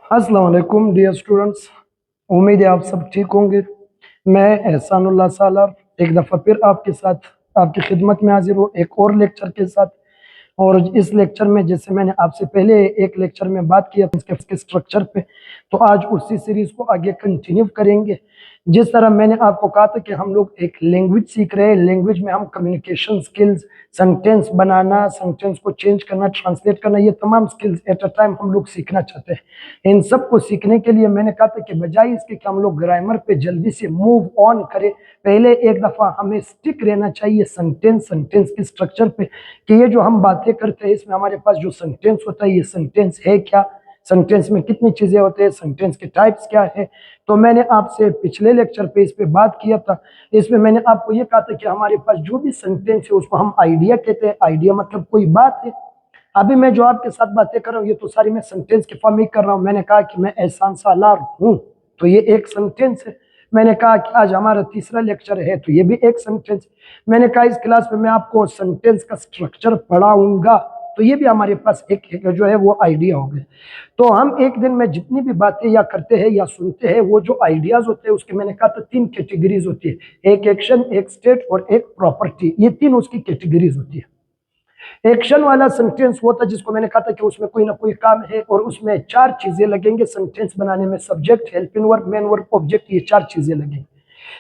अस्सलाम वालेकुम dear students. उम्मीद है आप सब ठीक होंगे। मैं एहसानुल्लाह सालार एक दफ़ा फिर आपके साथ आपकी खिदमत में हाजिर हूँ एक और लेक्चर के साथ। और इस लेक्चर में जैसे मैंने आपसे पहले एक लेक्चर में बात किया इसके स्ट्रक्चर पे, तो आज उसी सीरीज़ को आगे कंटिन्यू करेंगे। जिस तरह मैंने आपको कहा था कि हम लोग एक लैंग्वेज सीख रहे हैं, लैंग्वेज में हम कम्युनिकेशन स्किल्स, सेंटेंस बनाना, सेंटेंस को चेंज करना, ट्रांसलेट करना, ये तमाम स्किल्स एट अ टाइम हम लोग सीखना चाहते हैं। इन सब को सीखने के लिए मैंने कहा था कि बजाय इसके कि हम लोग ग्रामर पे जल्दी से मूव ऑन करें, पहले एक दफ़ा हमें स्टिक रहना चाहिए सेंटेंस के स्ट्रक्चर पे कि ये जो हम बातें करते हैं इसमें हमारे पास जो सेंटेंस होता है ये सेंटेंस है क्या, सेंटेंस में कितनी चीज़ें होते हैं, सेंटेंस के टाइप्स क्या है। तो मैंने आपसे पिछले लेक्चर पे इस पे बात किया था। इसमें मैंने आपको ये कहा था कि हमारे पास जो भी सेंटेंस है उसको हम आइडिया कहते हैं। आइडिया मतलब कोई बात है। अभी मैं जो आपके साथ बातें कर रहा हूँ ये तो सारी मैं सेंटेंस के फॉर्म में कर रहा हूँ। मैंने कहा कि मैं एहसान सालार हूँ, तो ये एक सेंटेंस है। मैंने कहा कि आज हमारा तीसरा लेक्चर है, तो ये भी एक सेंटेंस। मैंने कहा इस क्लास में मैं आपको सेंटेंस का स्ट्रक्चर पढ़ाऊंगा, तो ये भी हमारे पास एक जो है वो आइडिया हो गया। तो हम एक दिन में जितनी भी बातें या करते हैं या सुनते हैं, वो जो आइडियाज होते हैं उसके मैंने कहा था 3 कैटेगरीज होती है, एक एक्शन, एक स्टेट और एक प्रॉपर्टी। ये 3 उसकी कैटेगरीज होती है। एक्शन वाला सेंटेंस वो था जिसको मैंने कहा था कि उसमें कोई ना कोई काम है और उसमें 4 चीजें लगेंगे सेंटेंस बनाने में, subject, helping verb, main verb, object, ये 4 चीजें लगेंगी।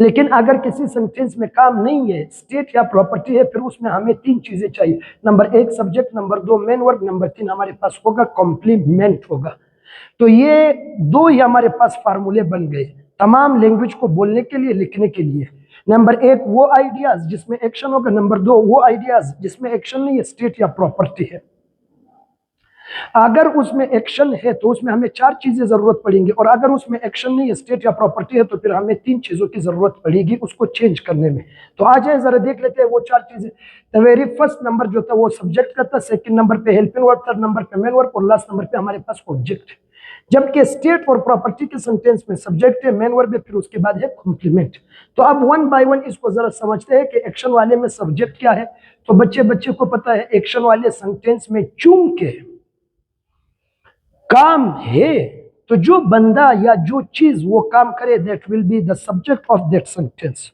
लेकिन अगर किसी सेंटेंस में काम नहीं है, स्टेट या प्रॉपर्टी है, फिर उसमें हमें 3 चीजें चाहिए। Number 1 subject, number 2 main verb, number 3 हमारे पास होगा कॉम्प्लीमेंट होगा। तो ये 2 ही हमारे पास फार्मूले बन गए तमाम लैंग्वेज को बोलने के लिए, लिखने के लिए। नंबर 1 वो आइडियाज जिसमें एक्शन होगा, नंबर 2 वो आइडियाज जिसमें एक्शन नहीं है, स्टेट या प्रॉपर्टी है। अगर उसमें एक्शन है तो उसमें हमें 4 चीजें जरूरत पड़ेंगी, और अगर उसमें एक्शन नहीं है, स्टेट या प्रॉपर्टी है, तो फिर हमें 3 चीजों की जरूरत पड़ेगी उसको चेंज करने में। तो आ जाए जरा देख लेते हैं वो 4 चीजें। द वेरी फर्स्ट नंबर जो था वो सब्जेक्ट का था, सेकंड नंबर पे हेल्पिंग वर्ब, थर्ड नंबर पे मेन वर्ब और लास्ट नंबर पे हमारे पास ऑब्जेक्ट है। जबकि स्टेट और प्रॉपर्टी के सेंटेंस में सब्जेक्ट है, मेन वर्ब है, फिर उसके बाद है कॉम्प्लीमेंट। तो अब वन बाय वन इसको जरा समझते हैं कि एक्शन वाले में सब्जेक्ट क्या है। तो बच्चे को पता है एक्शन वाले सेंटेंस में चूंकि काम है, तो जो बंदा या जो चीज वो काम करे, that will be the subject of that sentence.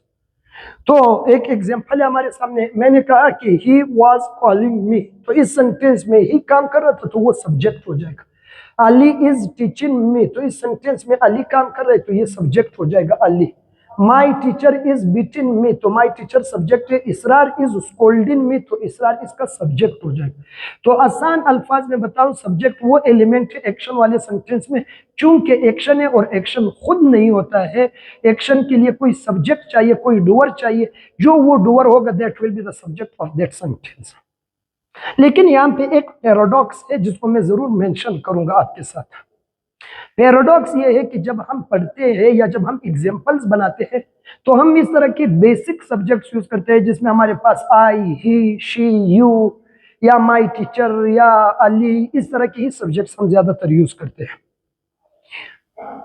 तो एक एग्जांपल है हमारे सामने। मैंने कहा कि ही वाज कॉलिंग मी, तो इस सेंटेंस में ही काम कर रहा था तो वो सब्जेक्ट हो जाएगा। अली इज टीचिंग मी, तो इस सेंटेंस में अली काम कर रहा है तो ये सब्जेक्ट हो जाएगा Ali. My teacher is beating मी, तो माई टीचर सब्जेक्ट है। इसरार इज स्कोल्डिंग मी, तो इसरार इसका सब्जेक्ट हो जाएगा। तो आसान अल्फाज में बताऊं, सब्जेक्ट वो एलिमेंट है एक्शन वाले सेंटेंस में, चूंकि एक्शन है और एक्शन खुद नहीं होता है। एक्शन के लिए कोई सब्जेक्ट चाहिए, कोई डूअर चाहिए, जो वो डूअर होगा that will be the subject of that sentence. लेकिन यहाँ पे एक पैराडॉक्स है जिसको मैं जरूर मेंशन करूंगा आपके साथ। पैराडॉक्स ये है कि जब हम पढ़ते हैं या जब हम एग्जाम्पल्स बनाते हैं तो हम इस तरह के बेसिक सब्जेक्ट्स यूज करते हैं जिसमें हमारे पास आई, ही, शी, यू या माई टीचर या अली, इस तरह के ही सब्जेक्ट्स हम ज्यादातर यूज करते हैं।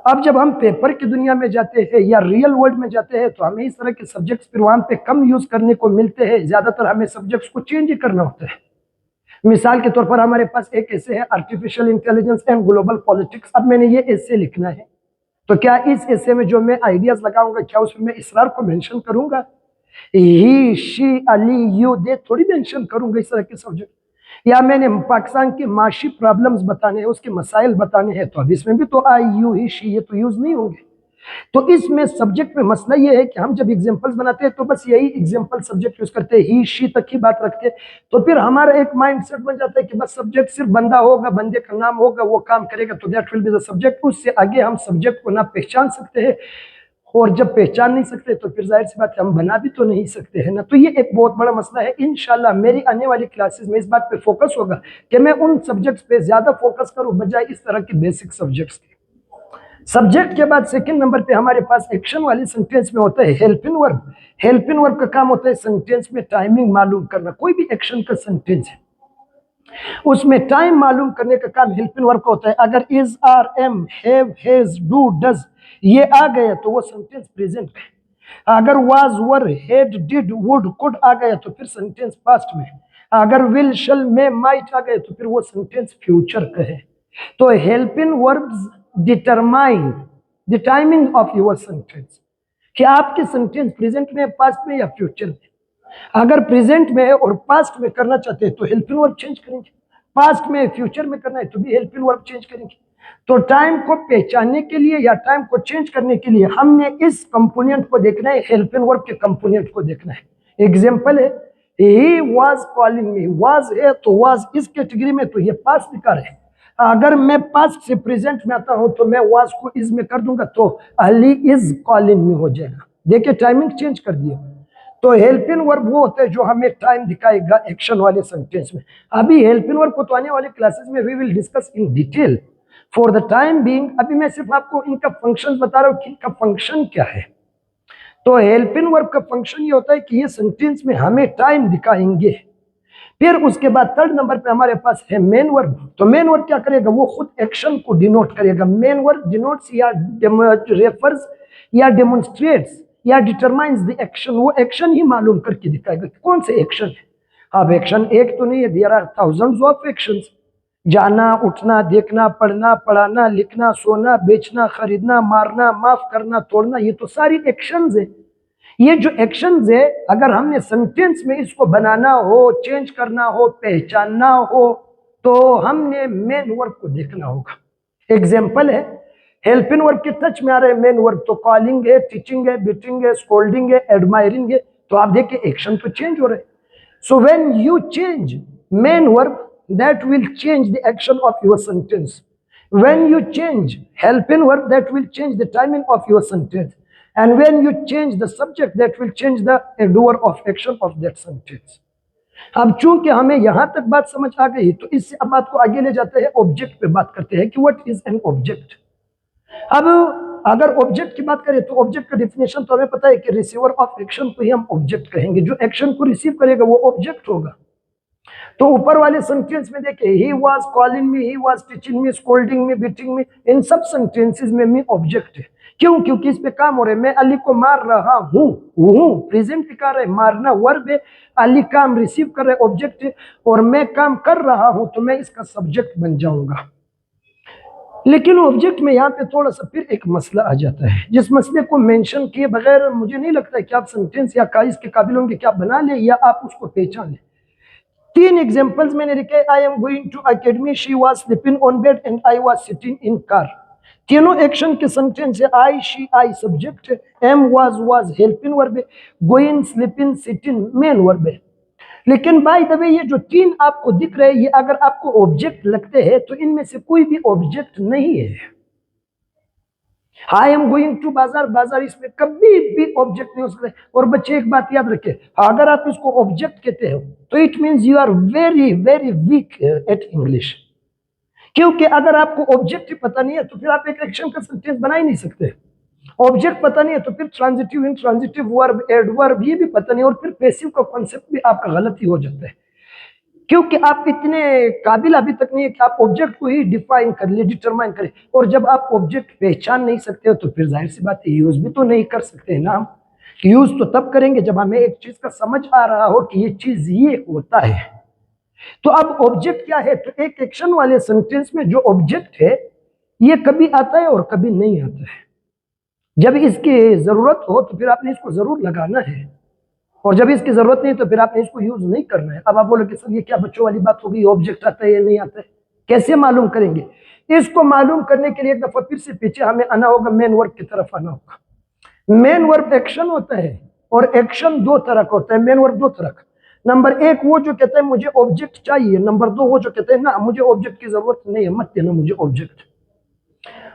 अब जब हम पेपर की दुनिया में जाते हैं या रियल वर्ल्ड में जाते हैं तो हमें इस तरह के सब्जेक्ट्स फिर वहां पे कम यूज करने को मिलते हैं। ज्यादातर हमें सब्जेक्ट्स को चेंज ही करना होता है। मिसाल के तौर पर हमारे पास एक ऐसे है artificial intelligence and global politics. अब मैंने ये ऐसे लिखना है, तो क्या इस ऐसे में जो मैं आइडियाज लगाऊंगा क्या उसमें मैं इसरार को मेंशन करूंगा? ही, शी, अली, यू, दे थोड़ी मेंशन करूंगा इस तरह के सब्जेक्ट। या मैंने पाकिस्तान के माशी प्रॉब्लम्स बताने हैं, उसके मसाइल बताने हैं, तो अब इसमें भी तो आई, यू, ही, शी ये तो यूज नहीं होंगे। तो इसमें सब्जेक्ट में मसला ये है कि हम जब एग्जांपल्स बनाते हैं तो बस यही एग्जांपल सब्जेक्ट यूज करते हैं, ही, शी तक की बात रखते हैं। तो फिर हमारा एक माइंडसेट बन जाता है कि बस सब्जेक्ट सिर्फ बंदा होगा, बंदे का नाम होगा, वो काम करेगा, तो that will be the subject. उससे आगे हम सब्जेक्ट को ना पहचान सकते हैं, और जब पहचान नहीं सकते तो फिर जाहिर सी बात है हम बना भी तो नहीं सकते हैं ना। तो ये एक बहुत बड़ा मसला है। इंशाल्लाह मेरी आने वाली क्लासेस में इस बात पे फोकस होगा कि मैं उन सब्जेक्ट्स पे ज्यादा फोकस करूं बजाय इस तरह के बेसिक सब्जेक्ट्स के। सब्जेक्ट के बाद सेकंड नंबर पे हमारे पास एक्शन वाले सेंटेंस में होता है हेल्पिंग वर्ब। हेल्पिंग वर्ब का काम होता है सेंटेंस में टाइमिंग मालूम करना। कोई भी एक्शन का सेंटेंस है उसमें टाइम मालूम करने का काम हेल्पिंग वर्ब का होता है। अगर is, are, am, have, has, do, does ये आ गया तो वो सेंटेंस प्रेजेंट है। अगर was, were, had, did, would, could आ गया तो फिर सेंटेंस पास्ट में। अगर विल, शल, मे, माइट आ गए तो फिर वो सेंटेंस फ्यूचर का है। तो helping verbs determine the timing of your sentence, कि आपके सेंटेंस प्रेजेंट में, पास्ट में या फ्यूचर में। अगर प्रेजेंट में और पास्ट में करना चाहते हैं तो हेल्पिंग वर्ब चेंज करेंगे, पास्ट में फ्यूचर में करना है तो भी हेल्पिंग वर्ब चेंज करेंगे। तो टाइम को पहचानने के लिए या टाइम को चेंज करने के लिए हमने इस कंपोनेंट को देखना है, हेल्पिंग वर्ब के कंपोनेंट को देखना है। एग्जांपल है, ही वाज कॉलिंग मी, वाज है तो वाज इस कैटेगरी में, तो ये पास्ट दिखा रहे हैं। अगर मैं पास्ट से प्रेजेंट में आता हूं तो मैं वाज को इज में कर दूंगा तो अली इज कॉलिंग मी हो जाएगा। देखिए टाइमिंग चेंज कर दिया। तो हेल्पिंग वर्ब वो होता है जो हमें टाइम दिखाएगा एक्शन वाले सेंटेंस में। अभी हेल्पिंग वर्ब को तो आने वाले क्लासेस में we will discuss in detail. For the time being अभी मैं सिर्फ आपको इनका फंक्शन बता रहा हूं कि इनका फंक्शन क्या है। तो हेल्पिंग वर्ब का फंक्शन ये होता है कि ये सेंटेंस में हमें टाइम दिखाएंगे। फिर उसके बाद थर्ड नंबर पे हमारे पास है मेन वर्ब। तो मेन वर्ब क्या करेगा, वो खुद एक्शन को डिनोट करेगा। मेन वर्ब डिनोट्स या रेफर्स या डेमोन्स्ट्रेट्स या डिटरमाइंस द एक्शन, वो एक्शन ही मालूम करके दिखाएगा कौन से एक्शन है। अब एक्शन एक तो नहीं है, there are thousands of actions. जाना, उठना, देखना, पढ़ना, पढ़ाना, लिखना, सोना, बेचना, खरीदना, मारना, माफ करना, तोड़ना, ये तो सारी एक्शंस है। ये जो एक्शंस है अगर हमने सेंटेंस में इसको बनाना हो, चेंज करना हो, पहचानना हो तो हमने मेन वर्ब को देखना होगा। एग्जांपल है, हेल्पिंग वर्ब के टच में आ रहे हैं मेन वर्ब, तो कॉलिंग है, टीचिंग है, बीटिंग है, स्कोल्डिंग है, एडमायरिंग है। तो आप देखिए एक्शन तो चेंज हो रहे हैं। So when you change main verb that will change the action of your sentence. When you change helping verb, that will change the timing of your sentence. And when you change the subject, that will change the doer of action of that sentence. अब चूंकि हमें यहां तक बात समझ आ गई तो इससे अब बात को आगे ले जाते हैं, ऑब्जेक्ट पे बात करते हैं कि व्हाट इज एन ऑब्जेक्ट। अब अगर ऑब्जेक्ट की बात करें तो ऑब्जेक्ट का डिफिनेशन तो हमें पता है कि रिसीवर ऑफ एक्शन को ही हम ऑब्जेक्ट कहेंगे। जो एक्शन को रिसीव करेगा वो ऑब्जेक्ट होगा। तो ऊपर वाले सेंटेंस में देखिए, he was calling me, he was teaching me, scolding me, beating me, इन सब सेंटेंसेस में मी ऑब्जेक्ट है। क्यों? क्योंकि इस पे काम हो रहा है, मैं अली को मार रहा हूं, प्रेजेंट दिखा रहा है, मारना वर्ब है, अली काम रिसीव कर रहे ऑब्जेक्ट है, और मैं काम कर रहा हूं तो मैं इसका सब्जेक्ट बन जाऊंगा। लेकिन ऑब्जेक्ट में यहाँ पे थोड़ा सा फिर एक मसला आ जाता है, जिस मसले को मेंशन किए बगैर मुझे नहीं लगता है कि आप सेंटेंस या काइज के काबिल होंगे कि आप बना ले या आप उसको पहचान ले। 3 एग्जांपल्स मैंने लिखे, I am going to academy, she was sleeping on bed and I was sitting in car. तीनों एक्शन के सेंटेंस है, आई, शी, आई सब्जेक्ट है, एम, वाज हेल्पिंग वर्ब है, going, sleeping, sitting main verb है। लेकिन by the way ये जो 3 आपको दिख रहे हैं ये अगर आपको ऑब्जेक्ट लगते हैं तो इनमें से कोई भी ऑब्जेक्ट नहीं है। आई एम गोइंग टू बाजार, बाजार इसमें कभी भी ऑब्जेक्ट नहीं हो सकता। और बच्चे एक बात याद रखें, अगर आप इसको ऑब्जेक्ट कहते हो तो it means you are very very weak at English. क्योंकि अगर आपको ऑब्जेक्ट पता नहीं है तो फिर आप एक एक्शन का सेंटेंस बना ही नहीं सकते। ऑब्जेक्ट पता नहीं है तो फिर ट्रांजिटिव, इंट्रांजिटिव वर्ब, एडवर्ब ये भी पता नहीं, और फिर पैसिव का कॉन्सेप्ट भी आपका गलत ही हो जाता है। क्योंकि आप इतने काबिल अभी तक नहीं है कि आप ऑब्जेक्ट को ही डिफाइन कर ले, डिटरमाइन करें। और जब आप ऑब्जेक्ट पहचान नहीं सकते हो तो फिर जाहिर सी बात है यूज भी तो नहीं कर सकते ना हम। यूज तो तब करेंगे जब हमें एक चीज का समझ आ रहा हो कि ये चीज ये होता है। तो अब ऑब्जेक्ट क्या है, तो एक एक्शन वाले सेंटेंस में जो ऑब्जेक्ट है ये कभी आता है और कभी नहीं आता है। जब इसकी जरूरत हो तो फिर आपने इसको जरूर लगाना है, और जब इसकी जरूरत नहीं तो फिर आपने इसको यूज नहीं करना है। अब आप बोलोगे सर ये क्या बच्चों वाली बात होगी, ऑब्जेक्ट आता है या नहीं आता है, कैसे मालूम करेंगे? इसको मालूम करने के लिए एक दफा फिर से पीछे हमें आना होगा, मेन वर्ब की तरफ आना होगा। मेन वर्ब एक्शन होता है, और एक्शन 2 तरह का होता है। मेन वर्ब 2 तरह का, नंबर 1 वो जो कहता है मुझे ऑब्जेक्ट चाहिए, नंबर 2 वो जो कहता है ना मुझे ऑब्जेक्ट की जरूरत नहीं है, मत देना मुझे ऑब्जेक्ट।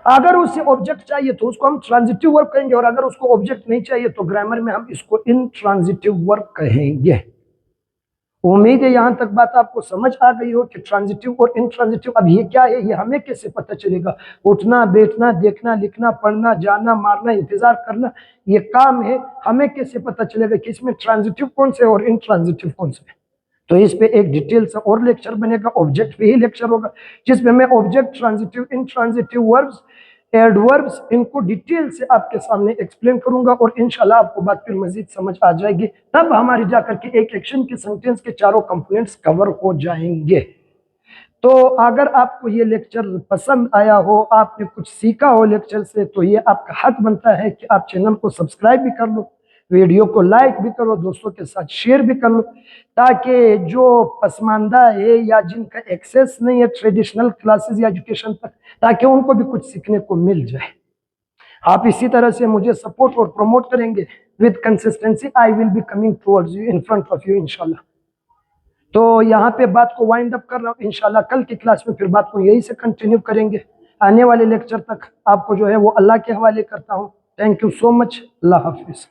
अगर उसे ऑब्जेक्ट चाहिए तो उसको हम ट्रांजिटिव वर्ब कहेंगे, और अगर उसको ऑब्जेक्ट नहीं चाहिए तो ग्रामर में हम इसको इनट्रांजिटिव वर्ब कहेंगे। उम्मीद है यहां तक बात आपको समझ आ गई हो कि ट्रांजिटिव और इनट्रांजिटिव। अब ये क्या है, ये हमें कैसे पता चलेगा? उठना, बैठना, देखना, लिखना, पढ़ना, जाना, मारना, इंतजार करना, ये काम है, हमें कैसे पता चलेगा कि इसमें ट्रांजिटिव कौन से और इनट्रांजिटिव कौन से? तो इस पे एक डिटेल से और लेक्चर बनेगा, ऑब्जेक्ट पे ही लेक्चर होगा, जिसमें मैं object, transitive, intransitive verbs, adverbs, इनको डिटेल से आपके सामने एक्सप्लेन करूंगा, और इंशाल्लाह आपको बात फिर मजीद समझ आ जाएगी। तब हमारी जाकर के एक एक्शन के सेंटेंस के चारों कंपोनेंट्स कवर हो जाएंगे। तो अगर आपको ये लेक्चर पसंद आया हो, आपने कुछ सीखा हो लेक्चर से, तो ये आपका हक बनता है कि आप चैनल को सब्सक्राइब भी कर लो, वीडियो को लाइक भी करो, दोस्तों के साथ शेयर भी कर लो, ताकि जो पसमानदा है या जिनका एक्सेस नहीं है ट्रेडिशनल क्लासेस या एजुकेशन तक, ताकि उनको भी कुछ सीखने को मिल जाए। आप इसी तरह से मुझे सपोर्ट और प्रमोट करेंगे with consistency, I will be coming towards you, in front of you इंशाल्लाह। तो यहाँ पे बात को वाइंड अप कर रहा हूँ, इंशाल्लाह कल की क्लास में फिर बात को यही से कंटिन्यू करेंगे। आने वाले लेक्चर तक आपको जो है वो अल्लाह के हवाले करता हूँ। Thank you so much. Allah हाफिज़।